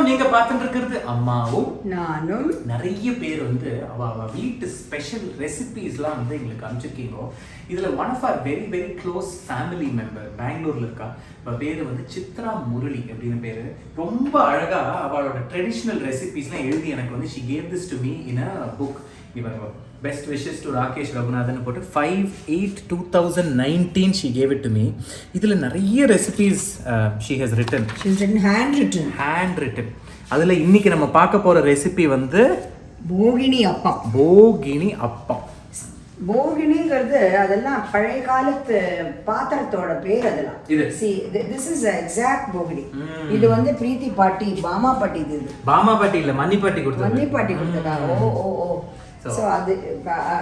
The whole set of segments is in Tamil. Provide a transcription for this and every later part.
நீங்க பார்த்துட்டு இருக்கிறது அம்மாவும் நானும். நிறைய பேர் வந்து அவ வீட்டு ஸ்பெஷல் ரெசிபீஸ்லாம் வந்து எங்களுக்கு அனுப்பிச்சிருக்கீங்க. இதுல one of our very very close family member பெங்களூர்ல இருக்கா. அவ பேரு வந்து சித்ரா முரளி அப்படின்னு பேரு. ரொம்ப அழகா அவளோட ட்ரெடிஷ்னல் ரெசிபீஸ்லாம் எழுதி எனக்கு வந்து she gave this to me in a book. இவங்க best wishes to Rakesh Raghunathan போட்டு 5/8/2019 she gave it to me. இதுல நிறைய recipes she has written. She's written hand written. அதுல இன்னைக்கு நம்ம பார்க்க போற ரெசிபி வந்து போகினி அப்பம். போகினி அப்பம். போகினிங்கிறது அதெல்லாம் பழைய காலத்து பாத்திரத்தோட பேர். அதெல்லாம் இது this is exact போகினி. இது வந்து பிரீத்தி பாட்டி பாமா பாட்டி. இது பாமா பாட்டி இல்ல மன்னி பாட்டி கொடுத்ததா. ஓ ஸோ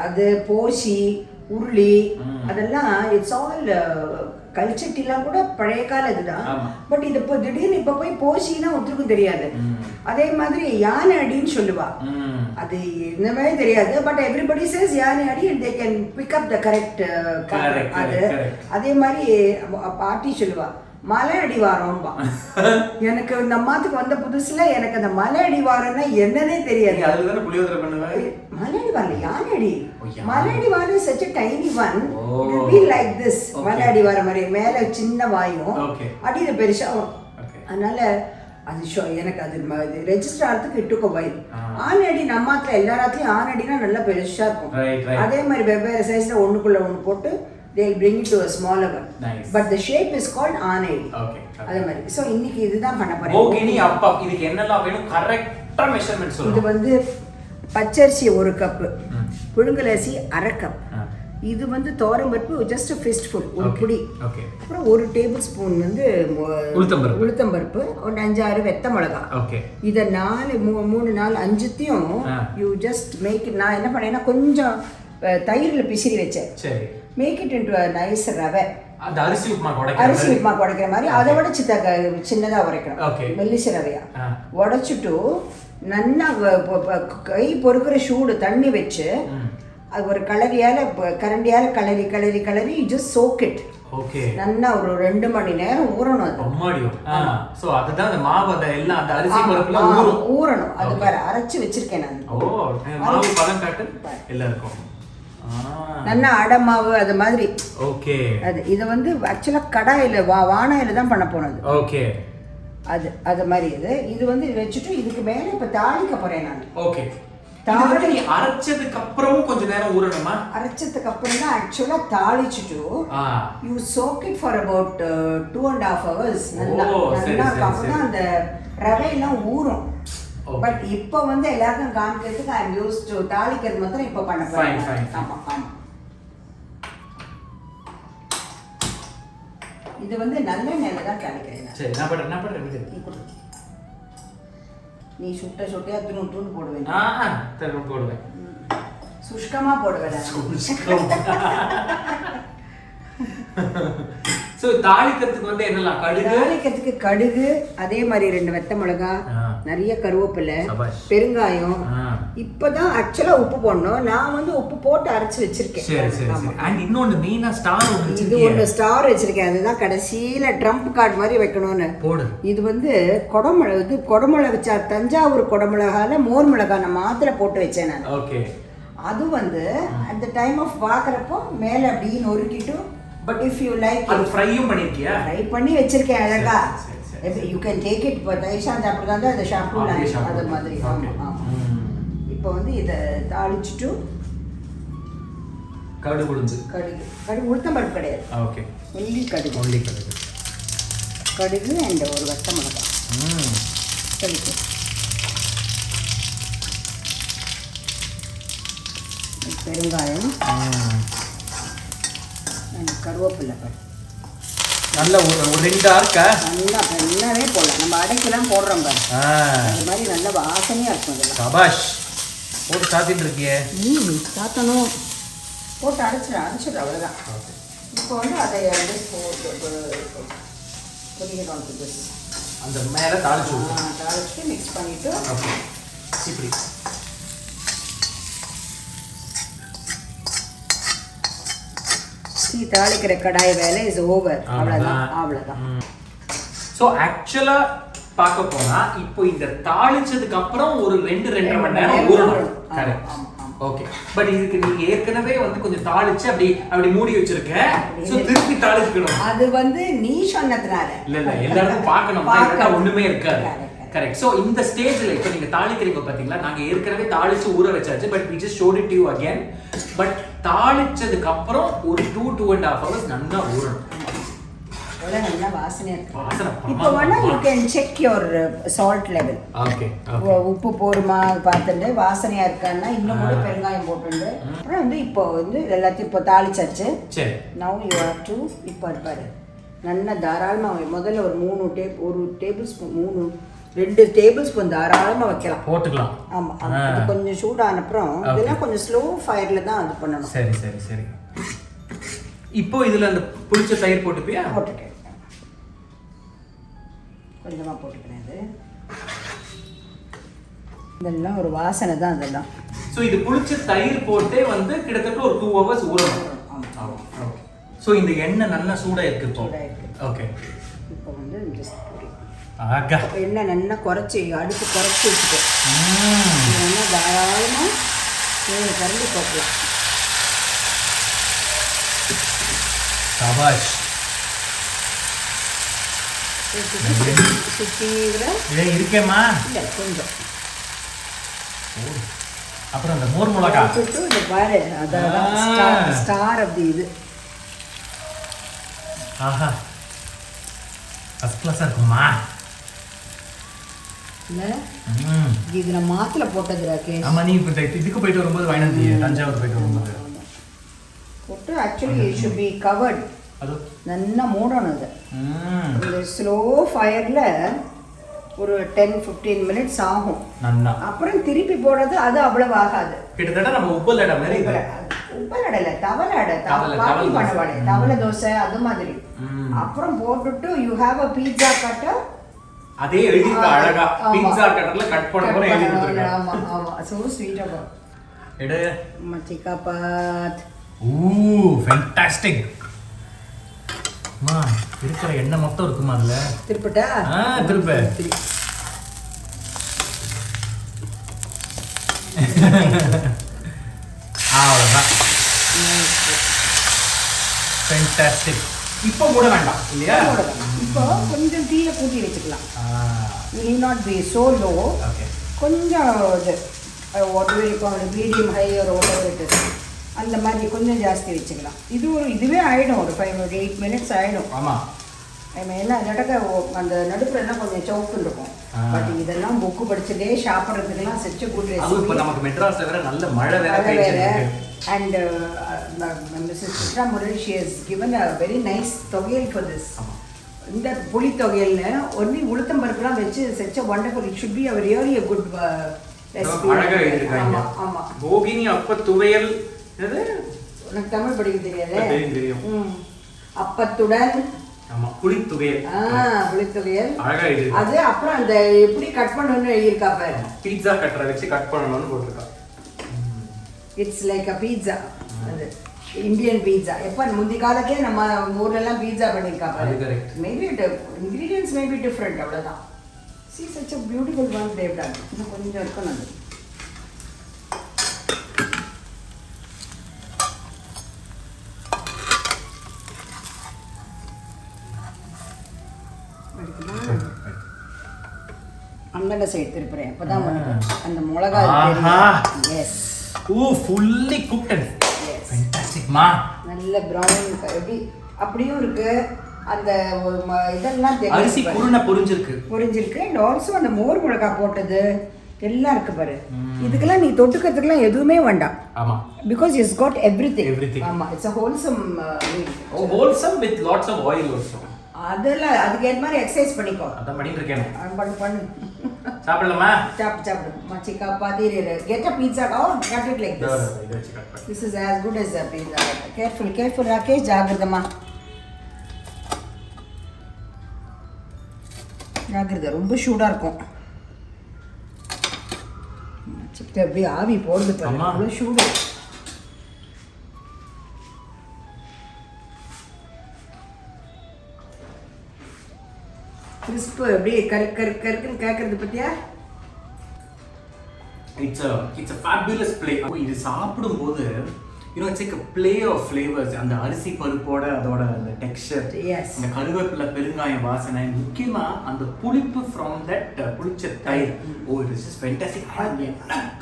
அது போசி உருளி அதெல்லாம் இட்ஸ் ஆல் கல்ச்சட்டிலாம் கூட பழைய கால இதுதான். பட் இது இப்போ திடீர்னு இப்போ போய் போசின்னா ஒருத்தருக்கும் தெரியாது. அதே மாதிரி யானை அடின்னு சொல்லுவா. அது என்னவே தெரியாது. பட் எவ்ரிபடி சேஸ் யானை அடி and they can pick up the correct. அது அதே மாதிரி பாட்டி சொல்லுவா மலை அடிவாரம்பா. எனக்கு இந்த அம்மாத்துக்கு வந்த புதுசுல எனக்கு அந்த மலை அடிவாரம்னா என்னன்னே தெரியாது. மலை அடிவாரம் யானை அடி. மலை அடிவாரம் such a tiny one. It will be like this. மலை அடிவாரம் மாதிரி மேல சின்ன வாயும் அடியில பெருசா. அதனால அது எனக்கு அது ரெஜிஸ்டர் ஆகிறதுக்கு இட்டுக்க வயது. ஆனடி நம்மாத்துல எல்லாராத்துலயும் ஆனடினா நல்லா பெருசா இருக்கும். அதே மாதிரி வெவ்வேறு சைஸ்ல ஒண்ணுக்குள்ள ஒண்ணு போட்டு they'll bring it to a smaller one. Nice. But the shape is called aanai. Okay. அதே மாதிரி சோ இன்னைக்கு இதுதான் பண்ண போறேன். போகினி அப்பம். இதுக்கு என்னெல்லாம் வேணும் கரெக்ட்டா மெஷர்மென்ட் சொல்லுங்க. இது வந்து பச்சரிசி 1 கப், புழுங்கலரிசி 1/2 கப். இது வந்து தோரம்பருப்பு just a fistful ஒரு புடி. ஓகே. அப்புறம் 1 டேபிள் ஸ்பூன் வந்து உளுத்தம்பருப்பு, ஒரு 5-6 வெத்த மிளகாய். ஓகே. இத 3-4 5த்தையும் you just make it. நான் என்ன பண்ணேன்னா கொஞ்சம் தயிர்ல பிசிறி வச்சேன். சரி. Make it into a nice ரவை. அந்த அரிசி உப்புமா உடைக்கிற மாதிரி அதை விட சின்னதா உடைக்கணும். மெல்லிச ரவையா உடைச்சிட்டு நல்லா கை பொறுக்கிற சூடு தண்ணி வச்சு அது ஒரு கரண்டியால கிளறி just soak it. ஓகே. நல்லா ஒரு 2 மணி நேரம் ஊறணும். அது அம்மாடியோ. சோ அதுதான் அந்த மாவு எல்லாம் அந்த அரிசி பருப்புல ஊறணும். அது வேற அரைச்சு வச்சிருக்கேன் நான். ஓ மாவு பதம் காட்டு எல்லாருக்கும். நல்லா அடை மாவு அது மாதிரி. ஓகே. அது இது வந்து ஆக்சுவலா கடாயில வாணாயில தான் பண்ண போனது. ஓகே. அது மாதிரி இது வந்து வச்சுட்டு இதுக்கு மேல இப்ப தாளிக்க போறேன் நான். ஓகே. தாளி அரைச்சதுக்கு அப்புறமும் கொஞ்ச நேரம் ஊறணுமா? அரைச்சதுக்கு அப்புறம் தான் ஆக்சுவலா தாளிச்சிட்டு you soak it for about 2.5 hours. நல்லா அப்பதான் அந்த ரவை எல்லாம் ஊறும். பட் இப்போ வந்து எல்லாருக்கும் காமிக்கிறதுக்கு ஐ அம் யூஸ்ட் டு தாளிக்கிறது மாத்திரம் இப்போ பண்ண போறேன். ஆமா. இது வந்து நல்ல எண்ணெயில தான் தாளிக்கிறேன். சரி நான் பண்றேன். நீ சுட்டையா தூணு போடுவேன். போடுவேன். சுஷ்கமா போடுவேன். சோ தாளிக்கிறதுக்கு வந்து என்னலாம் கடுகு அதே மாதிரி 2 வெத்த மிளகாய், நிறைய கருவேப்பிலை, பெருங்காயம். இப்பதான் ஆக்சுவலா உப்பு போடணும். நான் வந்து உப்பு போட்டு அரைச்சு வச்சிருக்கேன். சரி. அண்ட் இன்னொன்னு மெயினா ஸ்டார் இது ஒன்னு ஸ்டார் வச்சிருக்கேன். அதுதான் கடைசியில ட்ரம்ப் கார்டு மாதிரி வைக்கணும்னு. இது வந்து கொடமிளகா வச்சா தஞ்சாவூர் கொடமிளகால மோர் மிளகாய் நான் மாத்திரை போட்டு வச்சேன் நான். ஓகே. அது வந்து அந்த டைம் ஆஃப் பாக்குறப்போ மேல அப்படியே நொறுக்கிட்டு. But if you like அது ஃப்ரையும் பண்ணிருக்கியா? ஃப்ரை பண்ணி வச்சிருக்கேன் அழகா. You can take it but தைஷான் சாப்பிடுறதா அந்த ஷாம்பூல அது மாதிரி. ஆமா. இப்போ வந்து இத தாளிச்சிட்டு கடுகு உளுத்தம்பருப்பு கிடையாது. ஓகே. ஒன்லி கடுகு and ஒரு வெத்த மிளகாய். கடுகு பெருங்காயம் கருவேப்பிலை நல்ல ஒரு 2 ஆர்க்க நல்லா எல்லாமே போடலாம். நம்ம அடைக்கெல்லாம் போடுறோம் பாரு. அது மாதிரி நல்ல வாசனையா இருக்கும். அதெல்லாம் சபாஷ். போட்டு சாத்திட்டு இருக்கியே. சாத்தணும். போட்டு அரைச்சிடு அவ்வளோதான். இப்போ வந்து அதை அந்த மேலே தாளிச்சுட்டு மிக்ஸ் பண்ணிட்டு இப்படி தாளிக்கிற கடாய் வேலை இஸ் ஓவர். அவ்வளோதான். ஸோ ஆக்சுவலாக பார்க்க போனா இப்போ இந்த தாளிச்சதுக்கு அப்புறம் ஒரு 2-2.5 மணி நேரம் ஊறணும். கரெக்ட். ஓகே. பட் இதுக்கு நீங்க ஏற்கனவே வந்து கொஞ்சம் தாளிச்சு அப்படி மூடி வச்சிருக்க. சோ திருப்பி தாளிக்கணும். அது வந்து நீ சொன்னதுனால இல்ல எல்லாரும் பார்க்கணும். இல்ல ஒண்ணுமே இருக்காது. கரெக்ட். சோ இந்த ஸ்டேஜ்ல இப்போ நீங்க தாளிக்கிறீங்க பாத்தீங்களா, நாங்க ஏற்கனவே தாளிச்சு ஊற வச்சாச்சு. But we just showed it to you again. But தாளிச்சதுக்கு அப்புறம் ஒரு 2-2.5 hours நல்லா ஊறணும். நல்லா வாசனையா இருக்கு. இப்போ வேணா you can check your salt level. Okay. உப்பு போருமா பார்த்துட்டு வாசனையா இருக்கான்னா இன்னும் கூட பெருங்காயம் போட்டுண்டு அப்புறம் வந்து இப்போ வந்து எல்லாத்தையும் இப்போ தாளிச்சாச்சு. சரி. now you have to இப்போ பாரு நல்லா தாராளமா முதல்ல ஒரு 2 டேபிள் ஸ்பூன் தாராளமா வைக்கலாம், போட்டுக்கலாம். ஆமா, அது கொஞ்சம் சூடான அப்புறம் இதெல்லாம் கொஞ்சம் ஸ்லோ ஃபயர்ல தான் அது பண்ணணும். சரி. இப்போ இதுல அந்த புளிச்ச தயிர் போட்டுப்பியா? போட்டுட்டேன், கொஞ்சமா போட்டுக்கிறேன். இது இதெல்லாம் ஒரு வாசனை தான் அதெல்லாம். சோ இது புளிச்ச தயிர் போட்டே வந்து கிட்டத்தட்ட ஒரு 2 hours ஊறணும். ஓகே. சோ இந்த எண்ணெய் நல்லா சூடா இருக்கு இப்போ. ஓகே. இப்போ வந்து ஜஸ்ட் ஆகா எண்ணெய் நல்லா குறைச்சி அடுப்பு குறைச்சி வச்சுட்டு நல்லா தாராளமா கரண்டி போட்டுலாம். சபாஷ். சுற்றி இருக்கேம்மா. இல்லை கொஞ்சம் அப்புறம் அந்த மோர் மிளகா போட்டு இந்த பாரு அதான் ஸ்டார் அப்படி இது. ஆஹா ஃபர்ஸ்ட் கிளாஸா இருக்குமா? இல்லை இது நான் மாத்துல போட்டது ராகேஷ். ஆமா, நீ இப்போ இதுக்கு போயிட்டு வரும்போது வாங்கினது தஞ்சாவூர் போயிட்டு வரும்போது போட்டு actually it should be covered. அது நல்லா மூடணும். அது இந்த ஸ்லோ ஃபயர்ல ஒரு 10-15 மினிட்ஸ் ஆகும். அப்புறம் திருப்பி போடுறது அது அவ்வளவு ஆகாது. கிட்டத்தட்ட நம்ம உப்பலடை மாதிரி. உப்பலடை இல்ல, தவளடை. பாட்டி பண்ணுவாடை, தவளை தோசை அது மாதிரி. அப்புறம் போட்டுட்டு you have a pizza cutter. அதே எழுதிருக்க அழகா பீட்சா கட்டர்ல கட் பண்ண போற எழுதி கொடுத்திருக்காங்க. ஆமா சோ ஸ்வீட் அப்பா. எடு மச்சிகா பாத். ஃபேண்டாஸ்டிக். மா இருக்கிற எண்ணெய் மொத்தம் இருக்குமா அதுல? திருப்பட்டா? திருப்ப. அவ்வளவுதான். ஃபேண்டாஸ்டிக். இப்போ மூட வேண்டாம் இல்லையா? இப்போ கொஞ்சம் தீயை கூட்டி வச்சுக்கலாம். You need not be so low. கொஞ்சம் மீடியம் ஹை ஒரு அந்த மாதிரி கொஞ்சம் ஜாஸ்தி வச்சுக்கலாம். இதுவே ஆகிடும், ஒரு 5-8 மினிட்ஸ் ஆகிடும். ஆமாம். என்ன நடக்க அந்த நடுப்புற எல்லாம் கொஞ்சம் சவுக்குன்னு இருக்கும். பட் இதெல்லாம் புக்கு படிச்சதே சாப்பிட்றதுக்கெல்லாம் செச்ச குட் ரெசிபி. இப்போ நமக்கு மெட்ராஸ்ல வேற நல்ல மழை வேற. And Mrs. Chitra Murali, she has given a very nice தொகையல் for this. இந்த புளி தொகையல்னு ஒன்லி உளுத்தம் பருப்புலாம் வச்சு செச்ச wonderful. It should be a really a good recipe. அழகா எழுதிருக்காங்க. ஆமா. போகினி அப்ப துவையல். இது எனக்கு தமிழ் படிக்க தெரியாது. தெரியும். அப்பத்துடன் ஆமா புளி துவையல். புளி துவையல் அழகா எழுதிருக்காங்க. அது அப்புறம் அந்த எப்படி கட் பண்ணனும்னு எழுதிருக்கா பாரு. பீட்சா கட்டரை வச்சு கட் பண்ணனும்னு போட்டுருக்கா. It's like a pizza. அது இந்தியன் பீட்சா. எப்ப முந்தி காலக்கே நம்ம ஊர்ல எல்லாம் பீட்சா பண்ணிருக்கா பாரு. அது correct. Maybe the ingredients may be different அவ்வளவுதான். See such a beautiful one they've done. இன்னும் கொஞ்சம் இருக்கணும் அது. அந்த சைடு திருப்புறேன். அப்பதான் அந்த மிளகா தெரியும். S. fully cooked and fantastic ma. நல்ல brown எப்படி அப்படியும் இருக்கு. அந்த இதெல்லாம் தெரியும். அரிசி புரிஞ்சிருக்கு. and also அந்த மோர் மிளகா போட்டது எல்லாம் இருக்கு பாரு. இதுக்கெல்லாம் நீ தொட்டுக்கிறதுக்குலாம் எதுவுமே வேண்டாம். ஆமா. Because it's got everything. ஆமா. It's a wholesome meal. Wholesome with lots of oil also. அதெல்லாம் அதுக்கு ஏத்த மாதிரி எக்ஸசைஸ் பண்ணிக்கோ. அதான் பண்ணிட்டு இருக்கேன். பண்ணு. சாப்பிடலாமா? சாப்பிடு. மச்சிகா பாதிரே. Get a pizza. Oh, cut it like this. This is as good as a pizza. Careful Rakesh, ஜாகிரதமா. ஜாகிரதை, ரொம்ப சூடா இருக்கும். மச்சிகா அப்படியே ஆவி போடுது பாரு. அவ்வளவு சூடு. கிறிஸ்ப் அப்படியே கருக்குன்னு கேட்கறது பத்தியா? It's a fabulous play. இது சாப்பிடும்போது it's like a play of flavors. அந்த அரிசி பருப்போட அதோட அந்த டெக்ஸ்சர், அந்த கருவேப்பிலை பெருங்காயம் வாசனை, முக்கியமா அந்த புளிப்பு from that புளிச்ச தயிர். It is just fantastic.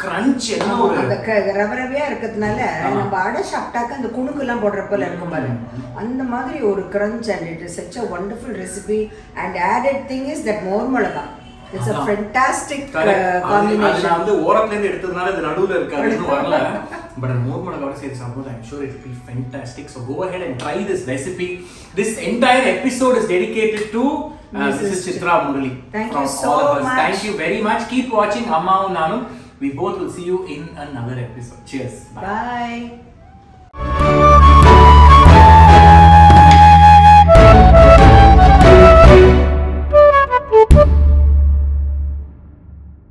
crunch என்ன ஒரு அந்த ரவரவையா இருக்கிறதுனால நம்ம அடை சாப்பிட்டாக்க அந்த குணுக்கெல்லாம் போடுறப்பல இருக்கும் பாருங்க, அந்த மாதிரி ஒரு crunch, and it is such a wonderful recipe. And added thing is that மோர் மிளகாய். It's a fantastic combination. அது வந்து ஓரத்துல இருந்து எடுத்ததனால இது நடுவுல இருக்காது, இன்னும் வரல. But மோர் மிளகாயோட சேர்த்து சாப்பிடும்போது I'm sure it will be fantastic. So go ahead and try this recipe. This entire episode is dedicated to Mrs. Chitra Murali. Thank you so much. Thank you very much. Keep watching Ammavum Naanum. We both will see you in another episode. Cheers. Bye.